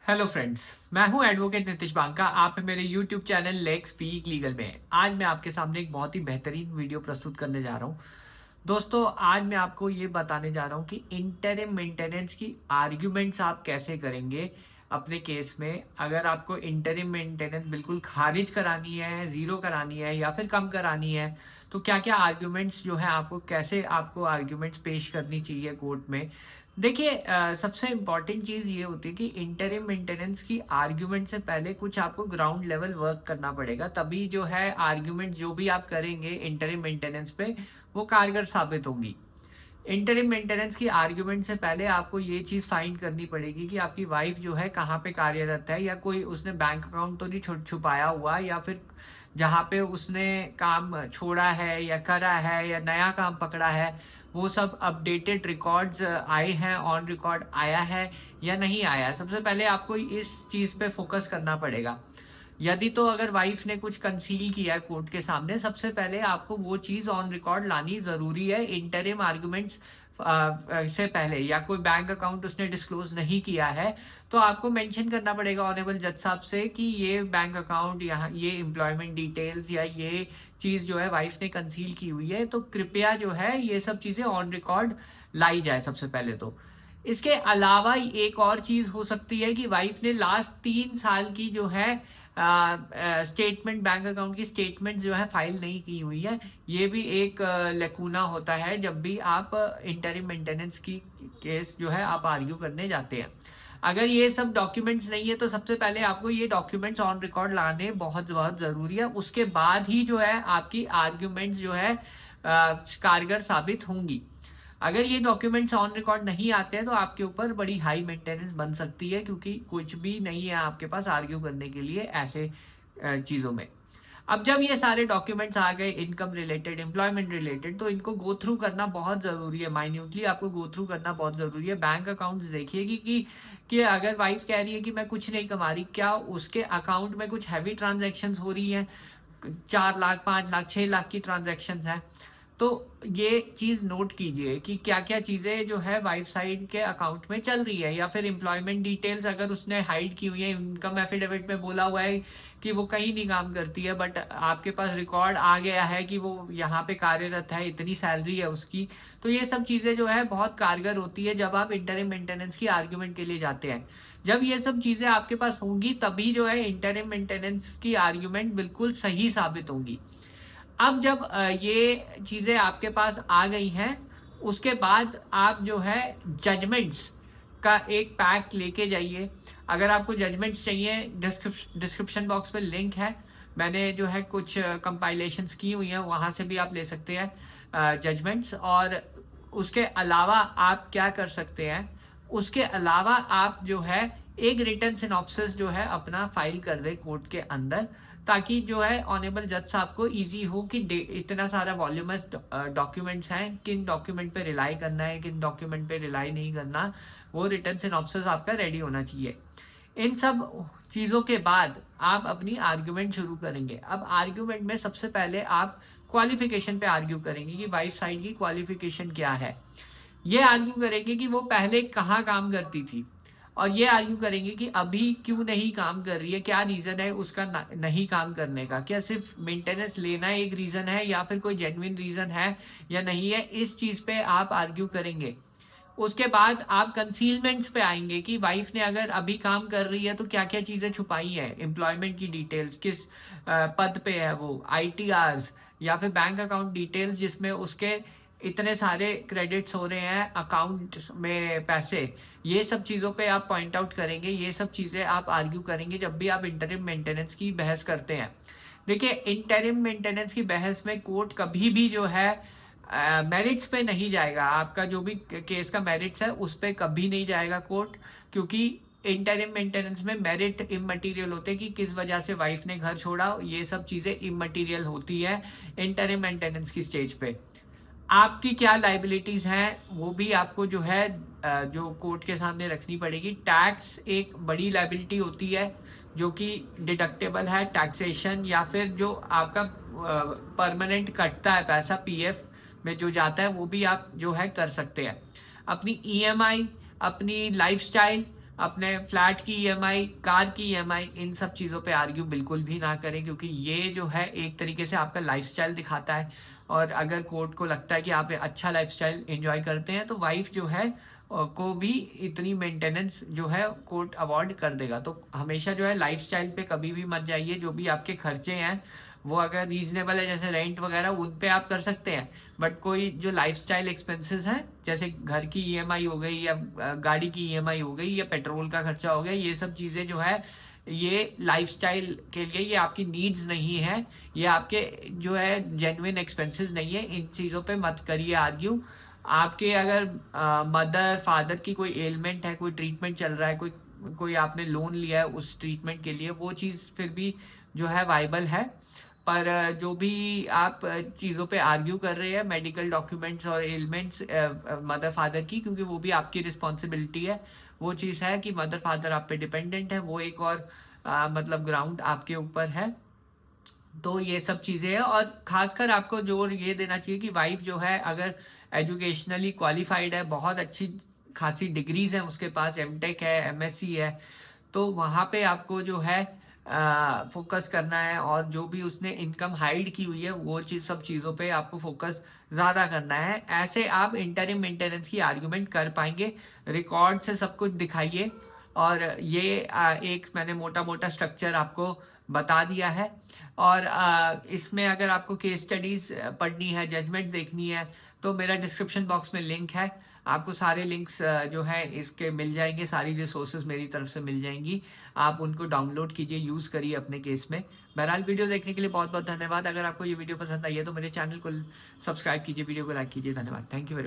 Hello friends. मैं हूं advocate Nitish Banka. आप मेरे YouTube channel let's speak legal में आज मैं आपके सामने एक बहुत ही बेहतरीन वीडियो प्रस्तुत करने जा रहा हूं। दोस्तों, आज मैं आपको ये बताने जा रहा हूं कि इंटरिम मेंटेनेंस की आर्ग्यूमेंट्स आप कैसे करेंगे अपने केस में। अगर आपको इंटरिम मेंटेनेंस बिल्कुल खारिज करानी है, ज़ीरो करानी है या फिर कम करानी है, तो क्या क्या आर्ग्यूमेंट्स जो है आपको कैसे आपको आर्ग्यूमेंट्स पेश करनी चाहिए कोर्ट में। देखिए, सबसे इम्पॉर्टेंट चीज़ ये होती है कि इंटरिम मेंटेनेंस की आर्ग्यूमेंट से पहले कुछ आपको ग्राउंड लेवल वर्क करना पड़ेगा, तभी जो है आर्ग्यूमेंट जो भी आप करेंगे इंटरिम मेंटेनेंस पे वो कारगर साबित होंगी। इंटरिम मेंटेनेंस की आर्ग्यूमेंट से पहले आपको ये चीज़ फाइंड करनी पड़ेगी कि आपकी वाइफ जो है कहाँ पे कार्यरत है, या कोई उसने बैंक अकाउंट तो नहीं छुपाया हुआ, या फिर जहाँ पे उसने काम छोड़ा है या करा है या नया काम पकड़ा है, वो सब अपडेटेड रिकॉर्ड्स आए हैं, ऑन रिकॉर्ड आया है या नहीं आया है। सबसे पहले आपको इस चीज़ पे फोकस करना पड़ेगा। यदि तो अगर वाइफ ने कुछ कंसील किया है कोर्ट के सामने, सबसे पहले आपको वो चीज़ ऑन रिकॉर्ड लानी ज़रूरी है इंटरिम आर्गुमेंट्स से पहले। या कोई बैंक अकाउंट उसने डिस्क्लोज नहीं किया है तो आपको मेंशन करना पड़ेगा ऑनरेबल जज साहब से कि ये बैंक अकाउंट, यहाँ ये एम्प्लॉयमेंट डिटेल्स या ये चीज़ जो है वाइफ ने कंसील की हुई है, तो कृपया जो है ये सब चीज़ें ऑन रिकॉर्ड लाई जाए सबसे पहले तो। इसके अलावा एक और चीज़ हो सकती है कि वाइफ ने लास्ट 3 साल की जो है स्टेटमेंट, बैंक अकाउंट की स्टेटमेंट जो है फाइल नहीं की हुई है। ये भी एक लैकूना होता है जब भी आप इंटरिम मेंटेनेंस की केस जो है आप आर्ग्यू करने जाते हैं। अगर ये सब डॉक्यूमेंट्स नहीं है तो सबसे पहले आपको ये डॉक्यूमेंट्स ऑन रिकॉर्ड लाने बहुत बहुत ज़रूरी है। उसके बाद ही जो है आपकी आर्ग्यूमेंट्स जो है कारगर साबित होंगी। अगर ये डॉक्यूमेंट्स ऑन रिकॉर्ड नहीं आते हैं तो आपके ऊपर बड़ी हाई मेंटेनेंस बन सकती है, क्योंकि कुछ भी नहीं है आपके पास आर्ग्यू करने के लिए ऐसे चीज़ों में। अब जब ये सारे डॉक्यूमेंट्स आ गए, इनकम रिलेटेड, एम्प्लॉयमेंट रिलेटेड, तो इनको गो थ्रू करना बहुत ज़रूरी है। माइन्यूटली आपको गो थ्रू करना बहुत ज़रूरी है। बैंक अकाउंट्स देखिए कि अगर वाइफ कह रही है कि मैं कुछ नहीं कमा रही, क्या उसके अकाउंट में कुछ हैवी ट्रांजेक्शन्स हो रही हैं, 4 लाख, 5 लाख, 6 लाख की ट्रांजेक्शन्स हैं, तो ये चीज़ नोट कीजिए कि क्या क्या चीज़ें जो है वाइफ साइड के अकाउंट में चल रही है। या फिर एम्प्लॉयमेंट डिटेल्स अगर उसने हाइड की हुई है, इनकम एफिडेविट में बोला हुआ है कि वो कहीं नहीं काम करती है, बट आपके पास रिकॉर्ड आ गया है कि वो यहाँ पे कार्यरत है, इतनी सैलरी है उसकी, तो ये सब चीज़ें जो है बहुत कारगर होती है जब आप इंटरिम मेंटेनेंस की आर्ग्यूमेंट के लिए जाते हैं। जब ये सब चीज़ें आपके पास होंगी तभी जो है इंटरिम मेंटेनेंस की आर्ग्यूमेंट बिल्कुल सही साबित होंगी। अब जब ये चीज़ें आपके पास आ गई हैं, उसके बाद आप जो है जजमेंट्स का एक पैक लेके जाइए। अगर आपको जजमेंट्स चाहिए, डिस्क्रिप्शन बॉक्स में लिंक है, मैंने जो है कुछ कंपाइलेशंस की हुई हैं, वहाँ से भी आप ले सकते हैं जजमेंट्स। और उसके अलावा आप क्या कर सकते हैं, उसके अलावा आप जो है एक रिटन सिनॉप्सिस जो है अपना फाइल कर दे कोर्ट के अंदर, ताकि जो है ऑनेबल जज साहब को इजी हो कि इतना सारा वॉल्यूमस डॉक्यूमेंट्स हैं, किन डॉक्यूमेंट पे रिलाई करना है, किन डॉक्यूमेंट पे रिलाई नहीं करना, वो रिटन सिनॉप्सिस आपका रेडी होना चाहिए। इन सब चीज़ों के बाद आप अपनी आर्ग्यूमेंट शुरू करेंगे। अब आर्ग्यूमेंट में सबसे पहले आप क्वालिफिकेशन पे आर्ग्यू करेंगे कि वाइफ साइड की क्वालिफिकेशन क्या है। ये आर्ग्यू करेंगे कि वो पहले कहाँ काम करती थी, और ये आर्ग्यू करेंगे कि अभी क्यों नहीं काम कर रही है, क्या रीज़न है उसका नहीं काम करने का। क्या सिर्फ मेंटेनेंस लेना एक रीज़न है या फिर कोई जेन्युइन रीज़न है या नहीं है, इस चीज़ पे आप आर्ग्यू करेंगे। उसके बाद आप कंसीलमेंट्स पे आएंगे कि वाइफ ने अगर अभी काम कर रही है तो क्या क्या चीज़ें छुपाई है, एम्प्लॉयमेंट की डिटेल्स, किस पद पे है वो, ITRs, या फिर बैंक अकाउंट डिटेल्स जिसमें उसके इतने सारे क्रेडिट्स हो रहे हैं अकाउंट में पैसे। ये सब चीज़ों पे आप पॉइंट आउट करेंगे, ये सब चीज़ें आप आर्ग्यू करेंगे जब भी आप इंटरिम मेंटेनेंस की बहस करते हैं। देखिए, इंटरिम मेंटेनेंस की बहस में कोर्ट कभी भी जो है मेरिट्स पे नहीं जाएगा। आपका जो भी केस का मेरिट्स है उस पे कभी नहीं जाएगा कोर्ट, क्योंकि इंटरिम मेंटेनेंस में मेरिट इममटीरियल होते हैं कि किस वजह से वाइफ ने घर छोड़ा, ये सब चीज़ें इममटीरियल होती है इंटरिम मेंटेनेंस की स्टेज पे। आपकी क्या लाइबिलिटीज़ हैं वो भी आपको जो है जो कोर्ट के सामने रखनी पड़ेगी। टैक्स एक बड़ी लाइबिलिटी होती है जो कि डिडक्टेबल है, टैक्सेशन, या फिर जो आपका परमानेंट कटता है पैसा PF में जो जाता है वो भी आप जो है कर सकते हैं। अपनी EMI, अपनी लाइफस्टाइल, अपने फ्लैट की ईएमआई, कार की ईएमआई, इन सब चीज़ों पे आर्ग्यू बिल्कुल भी ना करें, क्योंकि ये जो है एक तरीके से आपका लाइफस्टाइल दिखाता है। और अगर कोर्ट को लगता है कि आप अच्छा लाइफस्टाइल एंजॉय करते हैं, तो वाइफ जो है को भी इतनी मेंटेनेंस जो है कोर्ट अवॉर्ड कर देगा। तो हमेशा जो है लाइफस्टाइल पे कभी भी मत जाइए। जो भी आपके खर्चे हैं वो अगर रीजनेबल है, जैसे रेंट वगैरह, उन पे आप कर सकते हैं। बट कोई जो लाइफस्टाइल एक्सपेंसेस हैं, जैसे घर की ईएमआई हो गई, या गाड़ी की ईएमआई हो गई, या पेट्रोल का खर्चा हो गया, ये सब चीज़ें जो है ये लाइफस्टाइल के लिए, ये आपकी नीड्स नहीं है, ये आपके जो है जेन्युइन एक्सपेंसेस नहीं है। इन चीज़ों पे मत करिए आर्ग्यू। आपके अगर मदर फादर की कोई एलिमेंट है, कोई ट्रीटमेंट चल रहा है, कोई कोई आपने लोन लिया है उस ट्रीटमेंट के लिए, वो चीज़ फिर भी जो है वाइबल है। पर जो भी आप चीज़ों पे आर्ग्यू कर रहे हैं, मेडिकल डॉक्यूमेंट्स और एलिमेंट्स मदर फादर की, क्योंकि वो भी आपकी रिस्पॉन्सिबिलिटी है। वो चीज़ है कि मदर फादर आप पे डिपेंडेंट है, वो एक और मतलब ग्राउंड आपके ऊपर है। तो ये सब चीज़ें हैं, और खासकर आपको जोर ये देना चाहिए कि वाइफ जो है अगर एजुकेशनली क्वालिफाइड है, बहुत अच्छी खासी डिग्रीज हैं उसके पास, एमटेक है, एमएससी है, तो वहाँ पे आपको जो है फोकस करना है। और जो भी उसने इनकम हाइड की हुई है, वो चीज़ सब चीज़ों पे आपको फोकस ज़्यादा करना है। ऐसे आप इंटरिम मेंटेनेंस की आर्गुमेंट कर पाएंगे। रिकॉर्ड से सब कुछ दिखाइए। और ये एक मैंने मोटा मोटा स्ट्रक्चर आपको बता दिया है। और इसमें अगर आपको केस स्टडीज पढ़नी है, जजमेंट देखनी है, तो मेरा डिस्क्रिप्शन बॉक्स में लिंक है। आपको सारे लिंक्स जो है इसके मिल जाएंगे, सारी रिसोर्सेज मेरी तरफ से मिल जाएंगी। आप उनको डाउनलोड कीजिए, यूज़ करिए अपने केस में। बहरहाल वीडियो देखने के लिए बहुत बहुत धन्यवाद। अगर आपको ये वीडियो पसंद आई है तो मेरे चैनल को सब्सक्राइब कीजिए, वीडियो को लाइक कीजिए। धन्यवाद। Thank you very much.